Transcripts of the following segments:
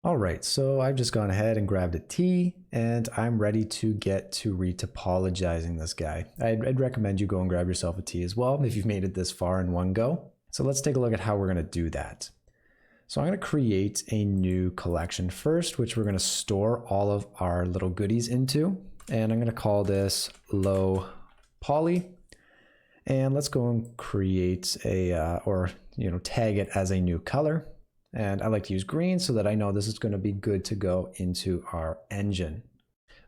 All right, so I've just gone ahead and grabbed a T and I'm ready to get to retopologizing this guy. I'd recommend you go and grab yourself a T as well if you've made it this far in one go. So let's take a look at how we're gonna do that. So I'm gonna create a new collection first, which we're gonna store all of our little goodies into. And I'm gonna call this low poly. And let's go and create a, tag it as a new color. And I like to use green so that I know this is going to be good to go into our engine.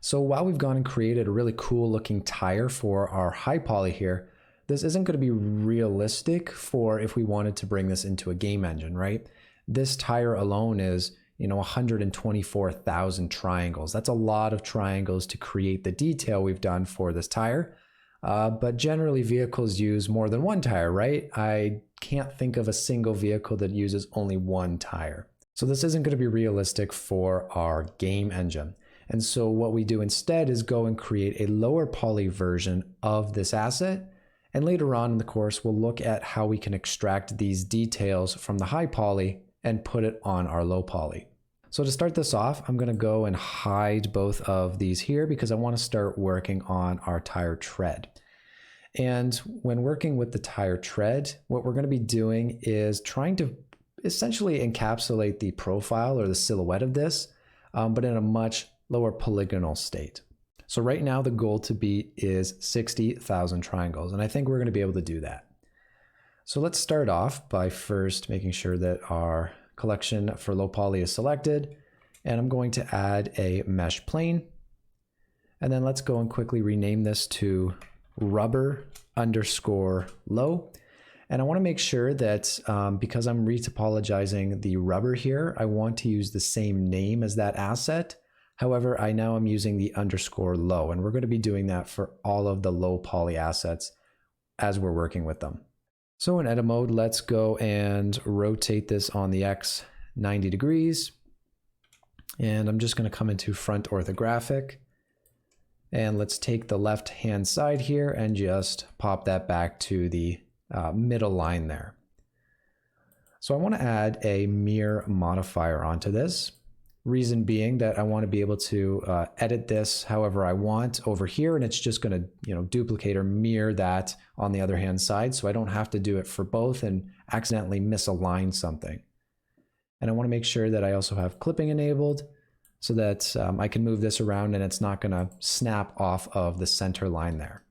So while we've gone and created a really cool looking tire for our high poly here, this isn't going to be realistic for if we wanted to bring this into a game engine, right? This tire alone is, 124,000 triangles. That's a lot of triangles to create the detail we've done for this tire. But generally vehicles use more than one tire, right? I can't think of a single vehicle that uses only one tire. So this isn't going to be realistic for our game engine. And so what we do instead is go and create a lower poly version of this asset. And later on in the course, we'll look at how we can extract these details from the high poly and put it on our low poly. So to start this off, I'm going to go and hide both of these here because I want to start working on our tire tread. And when working with the tire tread, what we're going to be doing is trying to essentially encapsulate the profile or the silhouette of this, but in a much lower polygonal state. So right now the goal to beat is 60,000 triangles, and I think we're going to be able to do that. So let's start off by first making sure that our collection for low poly is selected, and I'm going to add a mesh plane. And then let's go and quickly rename this to rubber_low. And I want to make sure that because I'm retopologizing the rubber here, I want to use the same name as that asset. However, I now am using the _low, and we're going to be doing that for all of the low poly assets as we're working with them. So in edit mode, let's go and rotate this on the X 90 degrees. And I'm just going to come into front orthographic. And let's take the left hand side here and just pop that back to the middle line there. So I want to add a mirror modifier onto this. Reason being that I want to be able to edit this however I want over here, and it's just going to duplicate or mirror that on the other hand side, so I don't have to do it for both and accidentally misalign something. And I want to make sure that I also have clipping enabled so that I can move this around and it's not going to snap off of the center line there.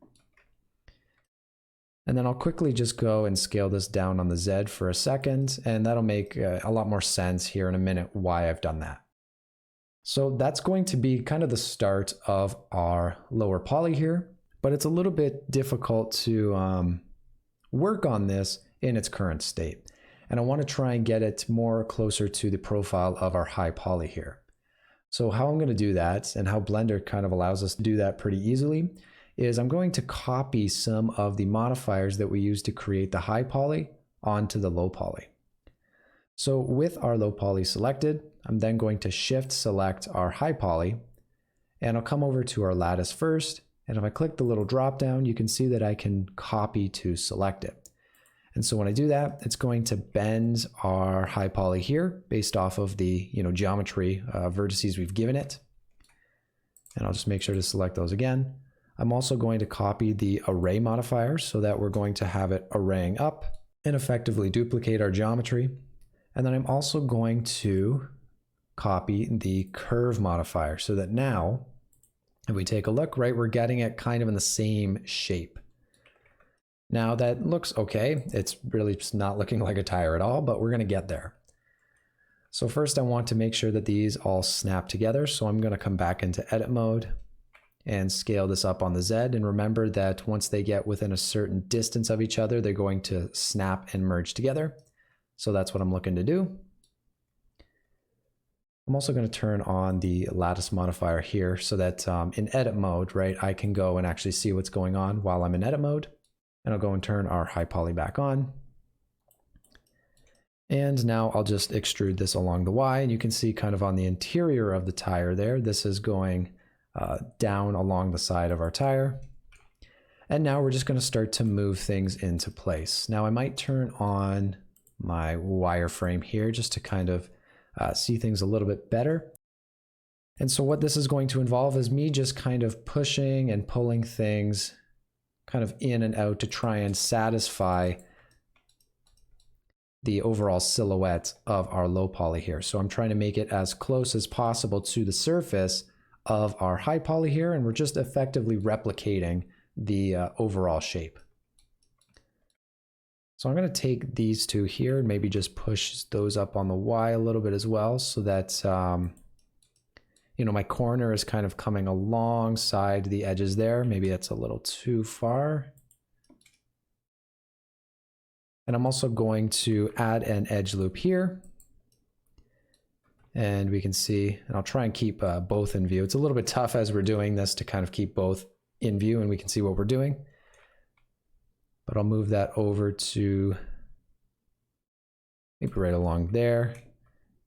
And then I'll quickly just go and scale this down on the Z for a second, and that'll make a lot more sense here in a minute why I've done that. So that's going to be kind of the start of our lower poly here, but it's a little bit difficult to work on this in its current state. And I want to try and get it more closer to the profile of our high poly here. So how I'm going to do that, and how Blender kind of allows us to do that pretty easily, is I'm going to copy some of the modifiers that we use to create the high poly onto the low poly. So with our low poly selected, I'm then going to shift select our high poly, and I'll come over to our lattice first. And if I click the little drop down, you can see that I can copy to select it. And so when I do that, it's going to bend our high poly here based off of the geometry vertices we've given it. And I'll just make sure to select those again. I'm also going to copy the array modifier so that we're going to have it arraying up and effectively duplicate our geometry. And then I'm also going to copy the curve modifier so that now, if we take a look, right, we're getting it kind of in the same shape. Now that looks okay. It's really just not looking like a tire at all, but we're going to get there. So first I want to make sure that these all snap together. So I'm going to come back into edit mode and scale this up on the Z. And remember that once they get within a certain distance of each other, they're going to snap and merge together. So that's what I'm looking to do. I'm also going to turn on the lattice modifier here so that in edit mode, right, I can go and actually see what's going on while I'm in edit mode. And I'll go and turn our high poly back on. And now I'll just extrude this along the Y, and you can see kind of on the interior of the tire there, this is going down along the side of our tire. And now we're just going to start to move things into place. Now I might turn on my wireframe here just to kind of see things a little bit better. And so what this is going to involve is me just kind of pushing and pulling things kind of in and out to try and satisfy the overall silhouette of our low poly here. So I'm trying to make it as close as possible to the surface of our high poly here, and we're just effectively replicating the overall shape. So I'm going to take these two here and maybe just push those up on the Y a little bit as well, so that you know, my corner is kind of coming alongside the edges there. Maybe that's a little too far. And I'm also going to add an edge loop here. And we can see, and I'll try and keep both in view. It's a little bit tough as we're doing this to kind of keep both in view and we can see what we're doing. But I'll move that over to maybe right along there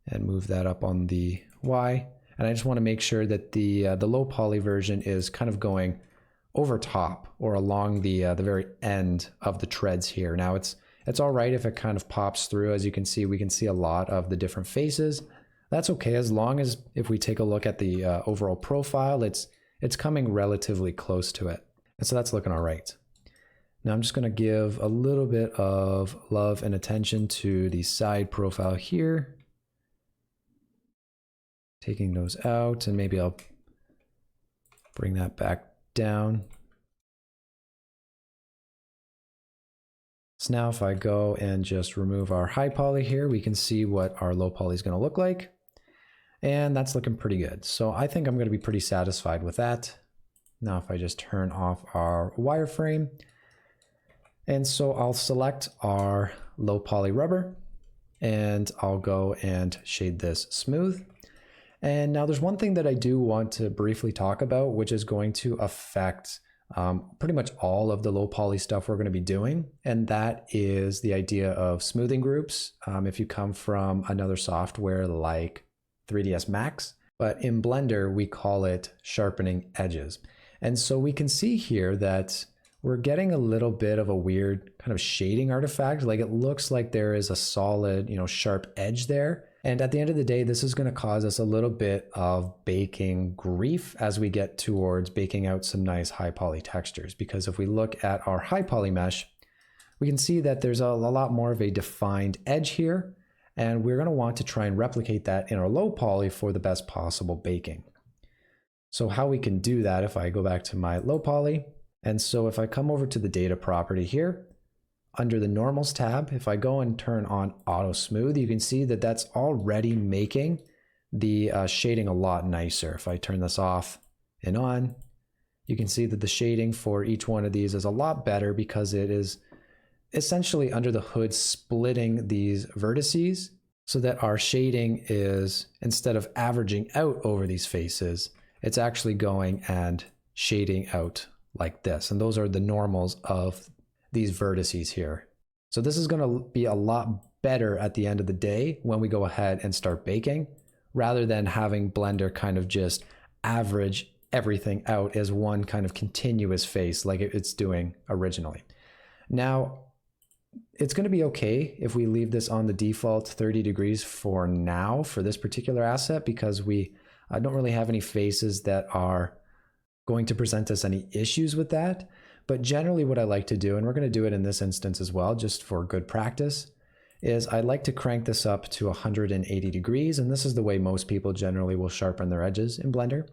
and move that up on the Y. And I just want to make sure that the low poly version is kind of going over top or along the very end of the treads here. Now it's all right if it kind of pops through. As you can see, we can see a lot of the different faces. That's okay, as long as if we take a look at the overall profile, it's coming relatively close to it. And so that's looking all right. Now I'm just going to give a little bit of love and attention to the side profile here. Taking those out, and maybe I'll bring that back down. So now if I go and just remove our high poly here, we can see what our low poly is going to look like. And that's looking pretty good. So I think I'm going to be pretty satisfied with that. Now if I just turn off our wireframe, and so I'll select our low poly rubber and I'll go and shade this smooth. And now there's one thing that I do want to briefly talk about, which is going to affect pretty much all of the low poly stuff we're going to be doing. And that is the idea of smoothing groups. If you come from another software like 3ds Max, but in Blender, we call it sharpening edges. And so we can see here that we're getting a little bit of a weird kind of shading artifact. Like it looks like there is a solid, sharp edge there. And at the end of the day, this is going to cause us a little bit of baking grief as we get towards baking out some nice high poly textures. Because if we look at our high poly mesh, we can see that there's a lot more of a defined edge here. And we're going to want to try and replicate that in our low poly for the best possible baking. So how we can do that, if I go back to my low poly, and so if I come over to the data property here, under the normals tab, if I go and turn on auto smooth, you can see that that's already making the shading a lot nicer. If I turn this off and on, you can see that the shading for each one of these is a lot better because it is essentially under the hood splitting these vertices so that our shading is, instead of averaging out over these faces, it's actually going and shading out like this. And those are the normals of these vertices here. So this is going to be a lot better at the end of the day when we go ahead and start baking, rather than having Blender kind of just average everything out as one kind of continuous face like it's doing originally. Now, it's going to be okay if we leave this on the default 30 degrees for now for this particular asset, because we don't really have any faces that are going to present us any issues with that. But generally what I like to do, and we're going to do it in this instance as well, just for good practice, is I like to crank this up to 180 degrees. And this is the way most people generally will sharpen their edges in Blender,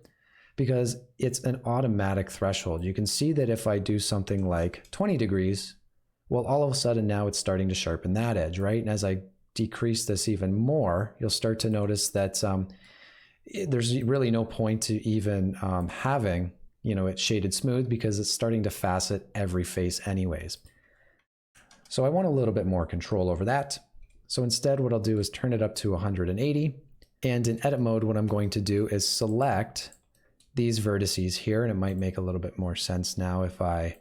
because it's an automatic threshold. You can see that if I do something like 20 degrees, well, all of a sudden now it's starting to sharpen that edge, right? And as I decrease this even more, you'll start to notice that there's really no point to even having it's shaded smooth, because it's starting to facet every face anyways. So I want a little bit more control over that. So instead, what I'll do is turn it up to 180. And in edit mode, what I'm going to do is select these vertices here. And it might make a little bit more sense now if I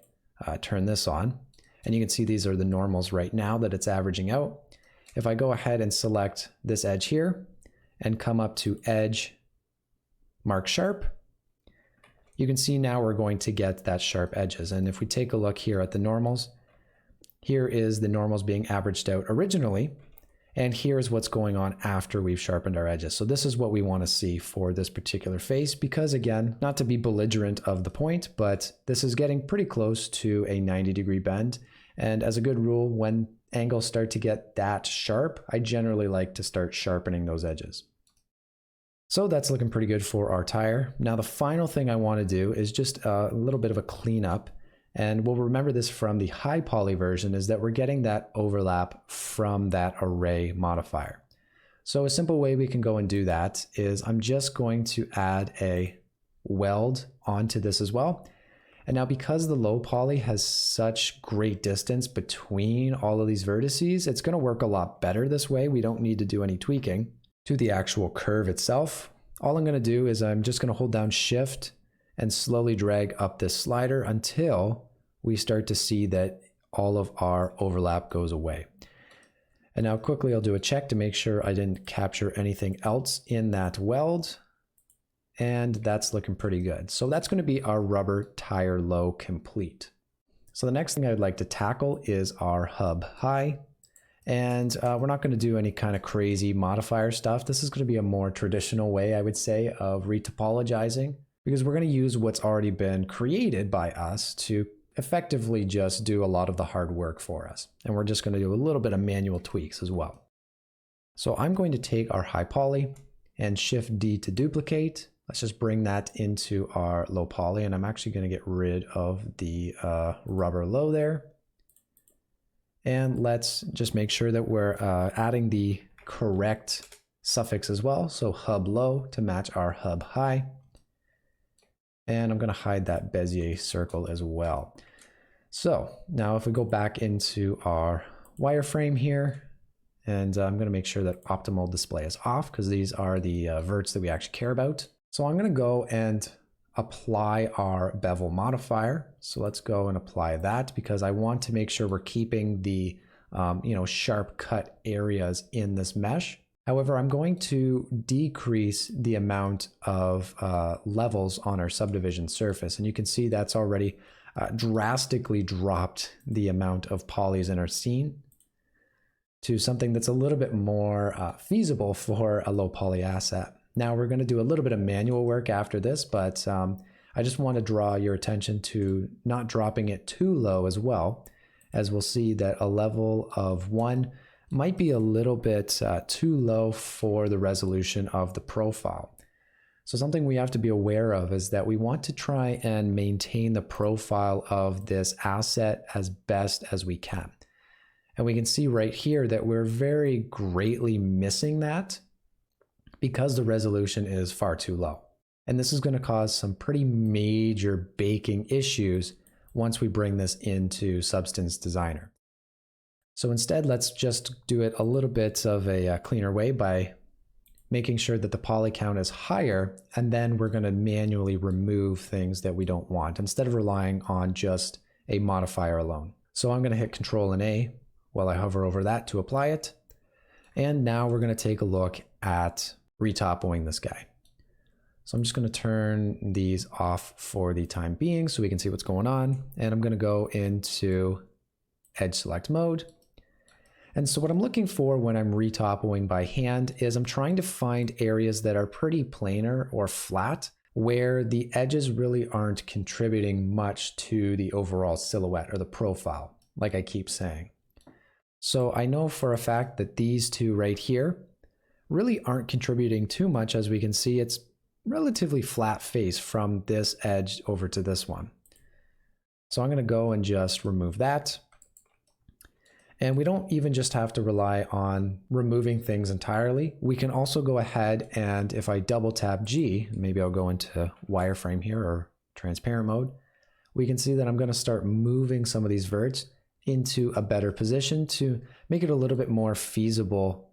turn this on. And you can see these are the normals right now that it's averaging out. If I go ahead and select this edge here and come up to edge, mark sharp, you can see now we're going to get that sharp edges. And if we take a look here at the normals, here is the normals being averaged out originally. And here's what's going on after we've sharpened our edges. So this is what we want to see for this particular face, because again, not to be belligerent of the point, but this is getting pretty close to a 90-degree bend. And as a good rule, when angles start to get that sharp, I generally like to start sharpening those edges. So that's looking pretty good for our tire. Now the final thing I want to do is just a little bit of a cleanup. And we'll remember this from the high poly version, is that we're getting that overlap from that array modifier. So a simple way we can go and do that is I'm just going to add a weld onto this as well. And now because the low poly has such great distance between all of these vertices, it's going to work a lot better this way. We don't need to do any tweaking to the actual curve itself. All I'm going to do is I'm just going to hold down Shift and slowly drag up this slider until we start to see that all of our overlap goes away. And now quickly I'll do a check to make sure I didn't capture anything else in that weld. And that's looking pretty good. So that's going to be our rubber tire low complete. So the next thing I'd like to tackle is our hub high. And we're not going to do any kind of crazy modifier stuff. This is going to be a more traditional way, I would say, of retopologizing, because we're going to use what's already been created by us to effectively just do a lot of the hard work for us. And we're just going to do a little bit of manual tweaks as well. So I'm going to take our high poly and Shift D to duplicate. Let's just bring that into our low poly, and I'm actually going to get rid of the rubber low there. And let's just make sure that we're adding the correct suffix as well. So hub low to match our hub high. And I'm going to hide that Bezier circle as well. So now if we go back into our wireframe here, and I'm going to make sure that optimal display is off, because these are the verts that we actually care about. So I'm going to go and apply our bevel modifier. So let's go and apply that, because I want to make sure we're keeping the sharp cut areas in this mesh. However, I'm going to decrease the amount of levels on our subdivision surface. And you can see that's already drastically dropped the amount of polys in our scene to something that's a little bit more feasible for a low poly asset. Now we're going to do a little bit of manual work after this, but I just want to draw your attention to not dropping it too low as well, as we'll see that a level of 1 might be a little bit too low for the resolution of the profile. So something we have to be aware of is that we want to try and maintain the profile of this asset as best as we can. And we can see right here that we're very greatly missing that, because the resolution is far too low. And this is going to cause some pretty major baking issues once we bring this into Substance Designer. So instead, let's just do it a little bit of a cleaner way by making sure that the poly count is higher, and then we're going to manually remove things that we don't want instead of relying on just a modifier alone. So I'm going to hit Control and A while I hover over that to apply it. And now we're going to take a look at retopoing this guy. So I'm just going to turn these off for the time being so we can see what's going on. And I'm going to go into Edge Select mode. And so what I'm looking for when I'm retopoing by hand is I'm trying to find areas that are pretty planar or flat, where the edges really aren't contributing much to the overall silhouette or the profile, like I keep saying. So I know for a fact that these two right here really aren't contributing too much. As we can see, it's relatively flat face from this edge over to this one. So I'm going to go and just remove that. And we don't even just have to rely on removing things entirely. We can also go ahead and if I double tap G, maybe I'll go into wireframe here or transparent mode, we can see that I'm going to start moving some of these verts into a better position to make it a little bit more feasible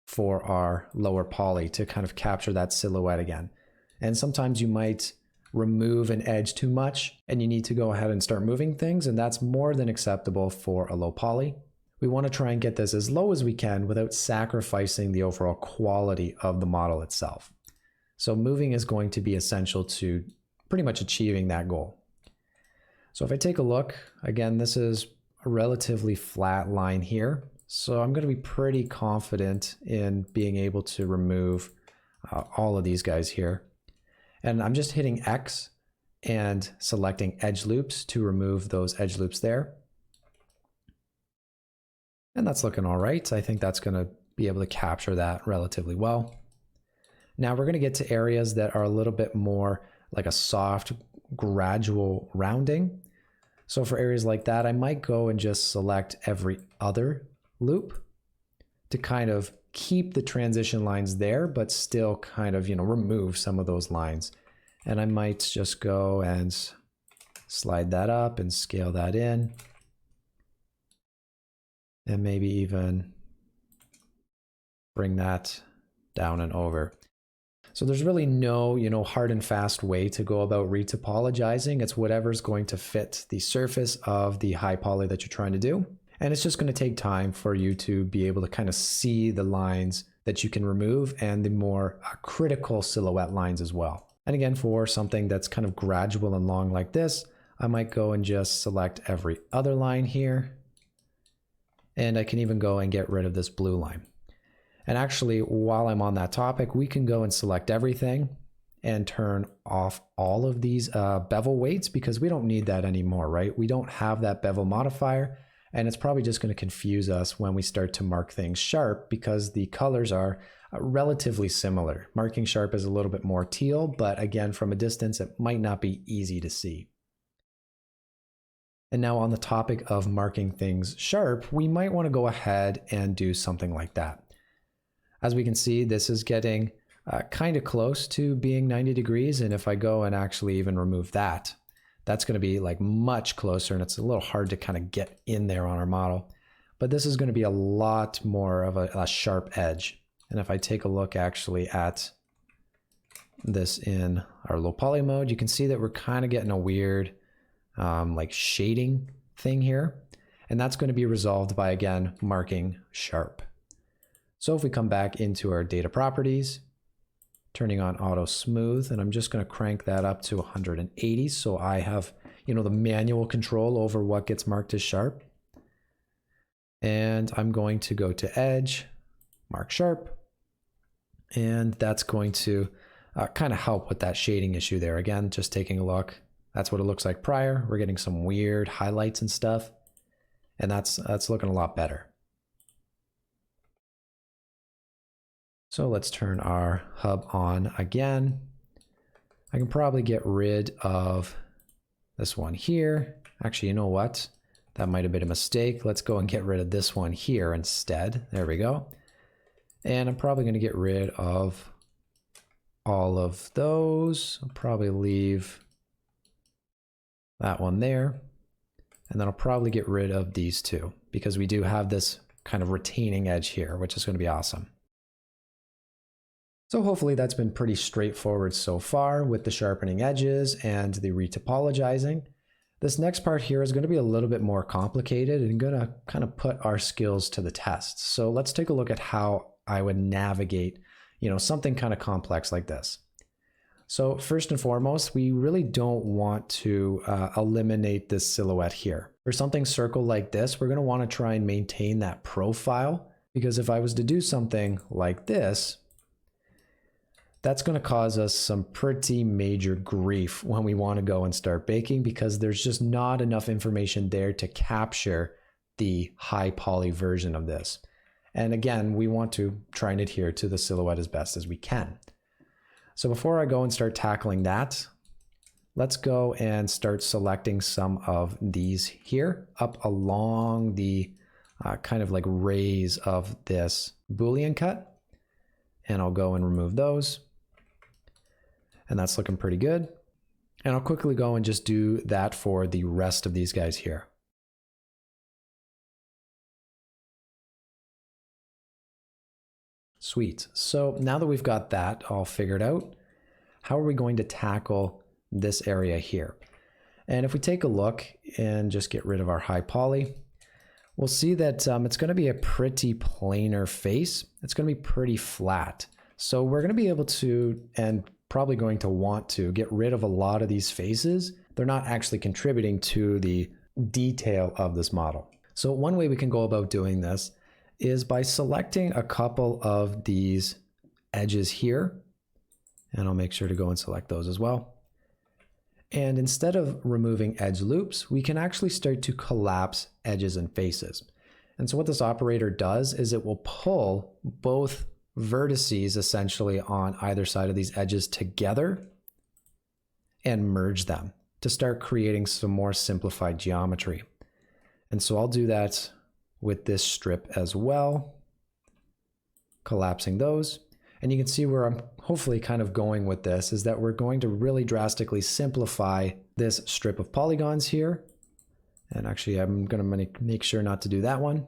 for our lower poly to kind of capture that silhouette again. And sometimes you might remove an edge too much and you need to go ahead and start moving things, and that's more than acceptable for a low poly. We want to try and get this as low as we can without sacrificing the overall quality of the model itself. So moving is going to be essential to pretty much achieving that goal. So if I take a look, again, this is a relatively flat line here. So I'm going to be pretty confident in being able to remove all of these guys here. And I'm just hitting X and selecting edge loops to remove those edge loops there. And that's looking all right. I think that's going to be able to capture that relatively well. Now we're going to get to areas that are a little bit more like a soft, gradual rounding. So for areas like that, I might go and just select every other loop to kind of keep the transition lines there, but still kind of, remove some of those lines. And I might just go and slide that up and scale that in. And maybe even bring that down and over. So there's really no, hard and fast way to go about retopologizing. It's whatever's going to fit the surface of the high poly that you're trying to do. And it's just going to take time for you to be able to kind of see the lines that you can remove and the more critical silhouette lines as well. And again, for something that's kind of gradual and long like this, I might go and just select every other line here. And I can even go and get rid of this blue line. And actually, while I'm on that topic, we can go and select everything and turn off all of these bevel weights because we don't need that anymore, right? We don't have that bevel modifier, and it's probably just going to confuse us when we start to mark things sharp because the colors are relatively similar. Marking sharp is a little bit more teal, but again, from a distance, it might not be easy to see. And now on the topic of marking things sharp, we might want to go ahead and do something like that. As we can see, this is getting kind of close to being 90 degrees. And if I go and actually even remove that, that's going to be like much closer, and it's a little hard to kind of get in there on our model. But this is going to be a lot more of a sharp edge. And if I take a look actually at this in our low poly mode, you can see that we're kind of getting a weird like shading thing here. And that's going to be resolved by, again, marking sharp. So if we come back into our data properties, turning on auto smooth, and I'm just going to crank that up to 180. So I have, the manual control over what gets marked as sharp. And I'm going to go to edge, mark sharp. And that's going to kind of help with that shading issue there. Again, just taking a look. That's what it looks like prior. We're getting some weird highlights and stuff. And that's looking a lot better. So let's turn our hub on again. I can probably get rid of this one here. Actually, you know what? That might have been a mistake. Let's go and get rid of this one here instead. There we go. And I'm probably going to get rid of all of those. I'll probably leave that one there. And then I'll probably get rid of these two because we do have this kind of retaining edge here, which is going to be awesome. So hopefully that's been pretty straightforward so far with the sharpening edges and the retopologizing. This next part here is going to be a little bit more complicated and going to kind of put our skills to the test. So let's take a look at how I would navigate, something kind of complex like this. So first and foremost, we really don't want to eliminate this silhouette here. For something circle like this, we're going to want to try and maintain that profile, because if I was to do something like this, that's going to cause us some pretty major grief when we want to go and start baking, because there's just not enough information there to capture the high poly version of this. And again, we want to try and adhere to the silhouette as best as we can. So before I go and start tackling that, let's go and start selecting some of these here up along the kind of like rays of this Boolean cut. And I'll go and remove those. And that's looking pretty good. And I'll quickly go and just do that for the rest of these guys here. Sweet. So now that we've got that all figured out, how are we going to tackle this area here? And if we take a look and just get rid of our high poly, we'll see that it's going to be a pretty planar face. It's going to be pretty flat. So we're going to be able to, and probably going to want to, get rid of a lot of these faces. They're not actually contributing to the detail of this model. So one way we can go about doing this is by selecting a couple of these edges here, and I'll make sure to go and select those as well. And instead of removing edge loops, we can actually start to collapse edges and faces. And so what this operator does is it will pull both vertices essentially on either side of these edges together and merge them to start creating some more simplified geometry. And so I'll do that with this strip as well, collapsing those. And you can see where I'm hopefully kind of going with this is that we're going to really drastically simplify this strip of polygons here. And actually, I'm going to make sure not to do that one.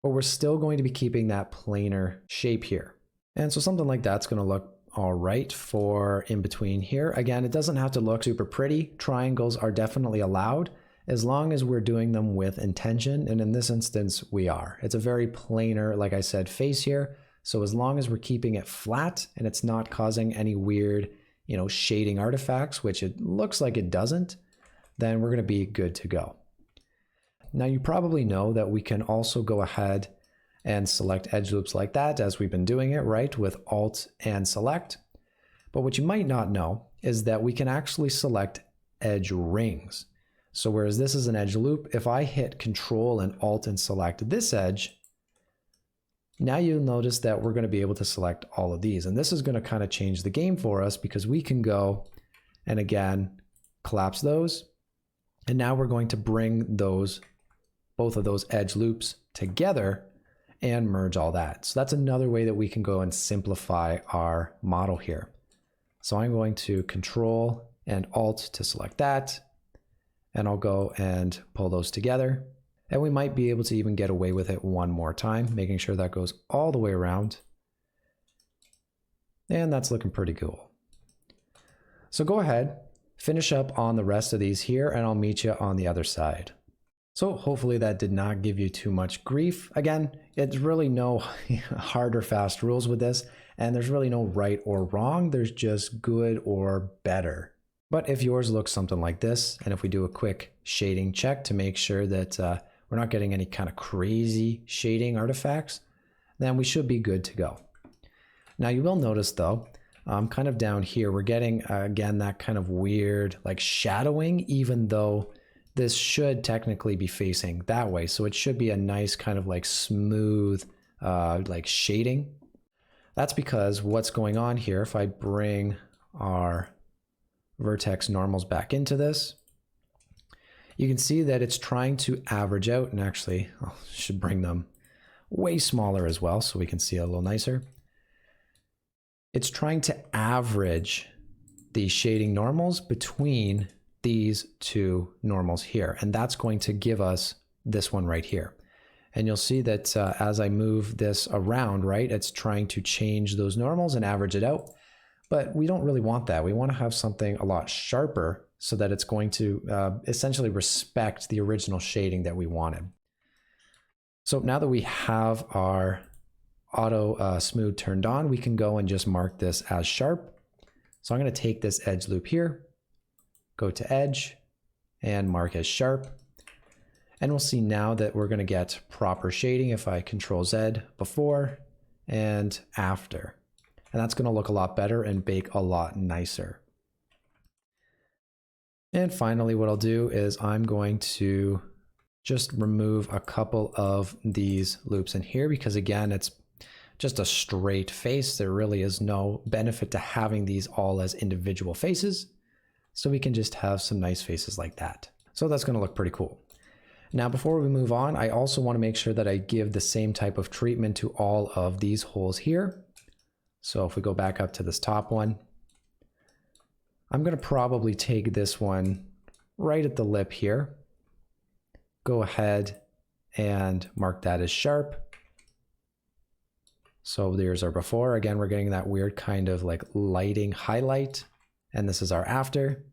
But we're still going to be keeping that planar shape here. And so something like that's going to look all right for in between here. Again, it doesn't have to look super pretty. Triangles are definitely allowed as long as we're doing them with intention. And in this instance, we are. It's a very planar, like I said, face here. So as long as we're keeping it flat and it's not causing any weird, shading artifacts, which it looks like it doesn't, then we're going to be good to go. Now you probably know that we can also go ahead and select edge loops like that as we've been doing it, right, with Alt and Select. But what you might not know is that we can actually select edge rings. So whereas this is an edge loop, if I hit Control and Alt and select this edge, now you'll notice that we're going to be able to select all of these. And this is going to kind of change the game for us because we can go and again, collapse those. And now we're going to bring both of those edge loops together and merge all that. So that's another way that we can go and simplify our model here. So I'm going to Control and Alt to select that. And I'll go and pull those together. And we might be able to even get away with it one more time, making sure that goes all the way around. And that's looking pretty cool. So go ahead, finish up on the rest of these here, and I'll meet you on the other side. So hopefully that did not give you too much grief. Again, it's really no hard or fast rules with this, and there's really no right or wrong. There's just good or better. But if yours looks something like this, and if we do a quick shading check to make sure that we're not getting any kind of crazy shading artifacts, then we should be good to go. Now you will notice though, kind of down here, we're getting, again, that kind of weird like shadowing, even though this should technically be facing that way. So it should be a nice kind of like smooth like shading. That's because what's going on here, if I bring our vertex normals back into this, you can see that it's trying to average out, and actually I should bring them way smaller as well so we can see a little nicer. It's trying to average the shading normals between these two normals here, and that's going to give us this one right here. And you'll see that as I move this around, right, it's trying to change those normals and average it out. But we don't really want that. We want to have something a lot sharper so that it's going to essentially respect the original shading that we wanted. So now that we have our auto smooth turned on, we can go and just mark this as sharp. So I'm going to take this edge loop here, go to edge and mark as sharp. And we'll see now that we're going to get proper shading if I Control Z before and after. And that's going to look a lot better and bake a lot nicer. And finally, what I'll do is I'm going to just remove a couple of these loops in here because again, it's just a straight face. There really is no benefit to having these all as individual faces. So we can just have some nice faces like that. So that's going to look pretty cool. Now, before we move on, I also want to make sure that I give the same type of treatment to all of these holes here. So if we go back up to this top one, I'm going to probably take this one right at the lip here. Go ahead and mark that as sharp. So there's our before. Again, we're getting that weird kind of like lighting highlight. And this is our after.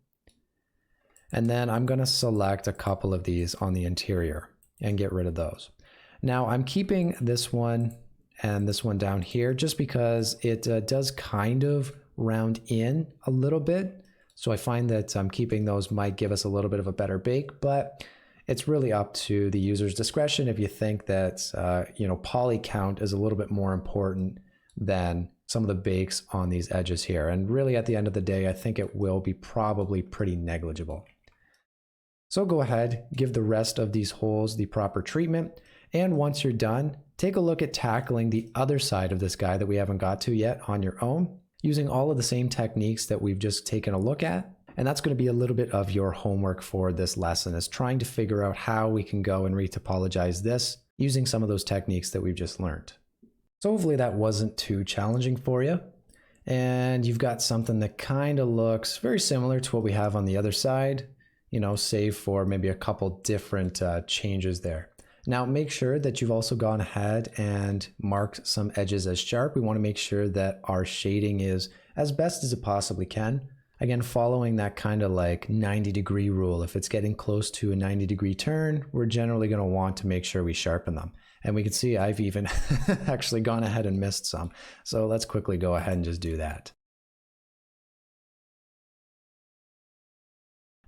And then I'm going to select a couple of these on the interior and get rid of those. Now I'm keeping this one and this one down here just because it does kind of round in a little bit. So I find that keeping those might give us a little bit of a better bake, but It's really up to the user's discretion if you think that, poly count is a little bit more important than some of the bakes on these edges here. And really at the end of the day, I think it will be probably pretty negligible. So go ahead, give the rest of these holes the proper treatment. And once you're done, take a look at tackling the other side of this guy that we haven't got to yet on your own, using all of the same techniques that we've just taken a look at. And that's going to be a little bit of your homework for this lesson, is trying to figure out how we can go and retopologize this using some of those techniques that we've just learned. So hopefully that wasn't too challenging for you. And you've got something that kind of looks very similar to what we have on the other side, save for maybe a couple different changes there. Now make sure that you've also gone ahead and marked some edges as sharp. We want to make sure that our shading is as best as it possibly can. Again, following that kind of like 90-degree rule. If it's getting close to a 90-degree turn, we're generally going to want to make sure we sharpen them. And we can see I've even actually gone ahead and missed some. So let's quickly go ahead and just do that.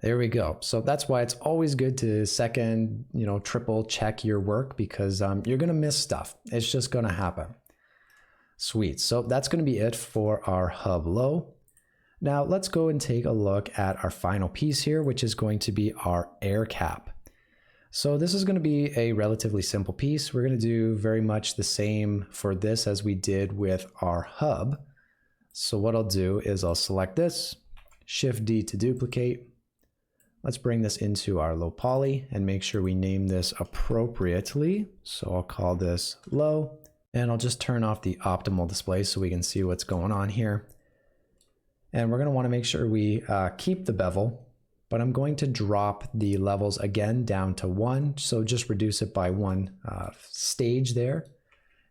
There we go. So that's why it's always good to second, triple check your work, because you're going to miss stuff. It's just going to happen. Sweet. So that's going to be it for our hub low. Now let's go and take a look at our final piece here, which is going to be our air cap. So this is going to be a relatively simple piece. We're going to do very much the same for this as we did with our hub. So what I'll do is I'll select this, Shift D to duplicate. Let's bring this into our low poly and make sure we name this appropriately. So I'll call this low, and I'll just turn off the optimal display so we can see what's going on here. And we're going to want to make sure we keep the bevel, but I'm going to drop the levels again down to 1. So just reduce it by 1 stage there.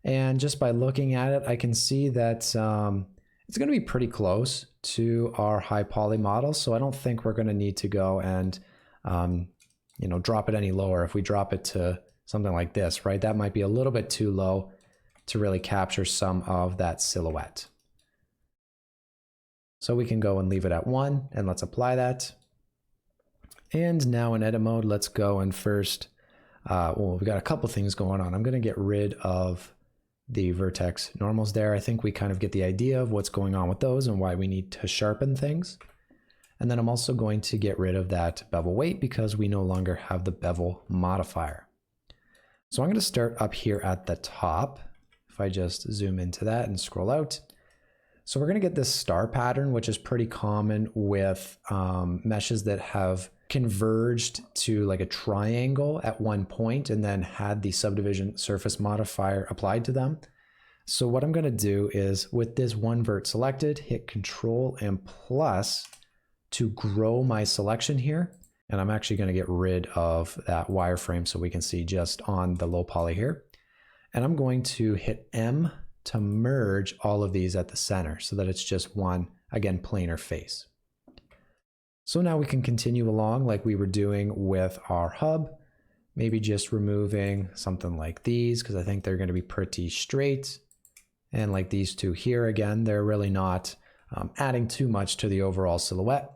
And just by looking at it, I can see that it's going to be pretty close to our high poly model. So I don't think we're going to need to go and, drop it any lower. If we drop it to something like this, right, that might be a little bit too low to really capture some of that silhouette. So we can go and leave it at 1, and let's apply that. And now in edit mode, let's go and first, we've got a couple things going on. I'm going to get rid of the vertex normals there. I think we kind of get the idea of what's going on with those and why we need to sharpen things. And then I'm also going to get rid of that bevel weight because we no longer have the bevel modifier. So I'm going to start up here at the top. If I just zoom into that and scroll out. So we're going to get this star pattern, which is pretty common with meshes that have converged to like a triangle at one point and then had the subdivision surface modifier applied to them. So what I'm going to do is, with this one vert selected, hit Control and plus to grow my selection here. And I'm actually going to get rid of that wireframe so we can see just on the low poly here. And I'm going to hit M to merge all of these at the center so that it's just one, again, planar face. So now we can continue along like we were doing with our hub, maybe just removing something like these because I think they're going to be pretty straight. And like these two here, again, they're really not adding too much to the overall silhouette.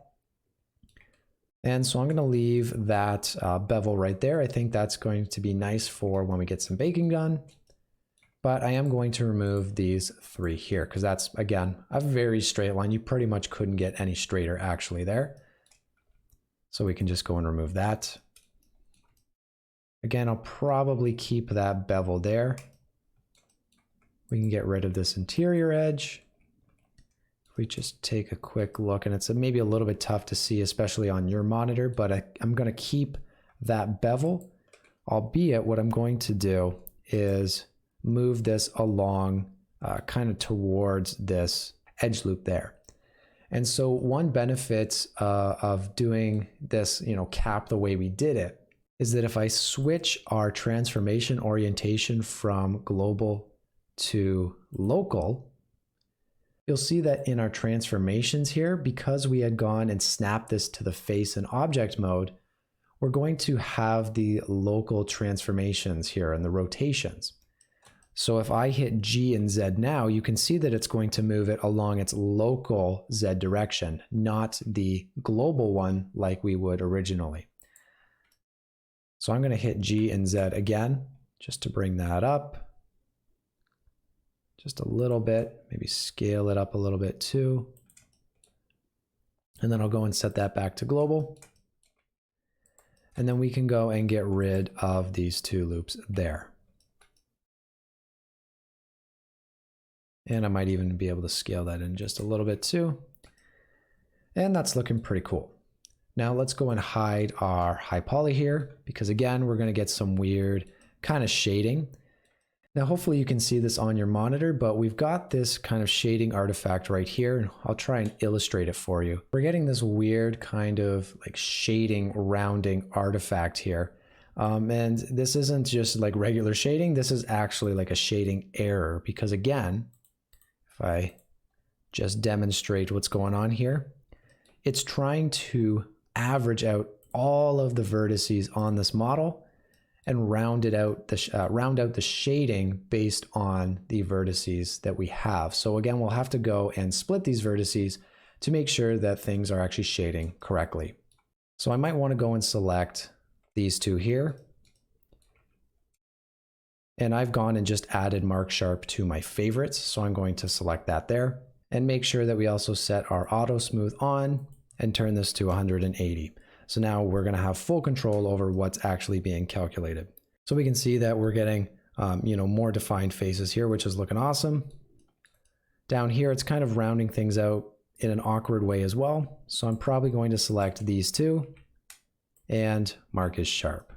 And so I'm going to leave that bevel right there. I think that's going to be nice for when we get some baking done. But I am going to remove these three here because that's, again, a very straight line. You pretty much couldn't get any straighter actually there. So we can just go and remove that. Again, I'll probably keep that bevel there. We can get rid of this interior edge. If we just take a quick look, and it's maybe a little bit tough to see, especially on your monitor, but I'm going to keep that bevel, albeit what I'm going to do is move this along kind of towards this edge loop there. And so one benefit of doing this, cap the way we did it, is that if I switch our transformation orientation from global to local, you'll see that in our transformations here, because we had gone and snapped this to the face and object mode, we're going to have the local transformations here and the rotations. So if I hit G and Z now, you can see that it's going to move it along its local Z direction, not the global one like we would originally. So I'm going to hit G and Z again, just to bring that up. Just a little bit, maybe scale it up a little bit too. And then I'll go and set that back to global. And then we can go and get rid of these two loops there. And I might even be able to scale that in just a little bit too. And that's looking pretty cool. Now let's go and hide our high poly here, because again, we're going to get some weird kind of shading. Now, hopefully you can see this on your monitor, but we've got this kind of shading artifact right here, and I'll try and illustrate it for you. We're getting this weird kind of like shading, rounding artifact here. And this isn't just like regular shading, this is actually like a shading error, because again, if I just demonstrate what's going on here, it's trying to average out all of the vertices on this model and round out the shading based on the vertices that we have. So again, we'll have to go and split these vertices to make sure that things are actually shading correctly. So I might want to go and select these two here. And I've gone and just added Mark Sharp to my favorites. So I'm going to select that there and make sure that we also set our auto smooth on and turn this to 180. So now we're going to have full control over what's actually being calculated. So we can see that we're getting more defined faces here, which is looking awesome. Down here, it's kind of rounding things out in an awkward way as well. So I'm probably going to select these two and mark as sharp.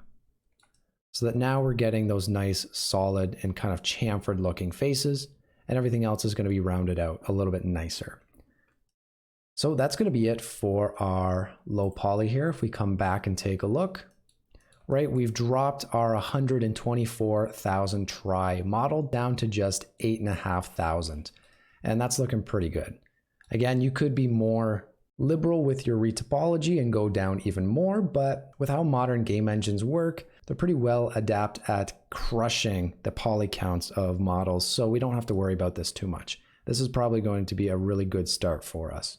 So that now we're getting those nice, solid, and kind of chamfered looking faces, and everything else is going to be rounded out a little bit nicer. So that's going to be it for our low poly here. If we come back and take a look, right, we've dropped our 124,000 try model down to just 8,500. And that's looking pretty good. Again, you could be more liberal with your retopology and go down even more, but with how modern game engines work, they're pretty well adept at crushing the poly counts of models. So we don't have to worry about this too much. This is probably going to be a really good start for us.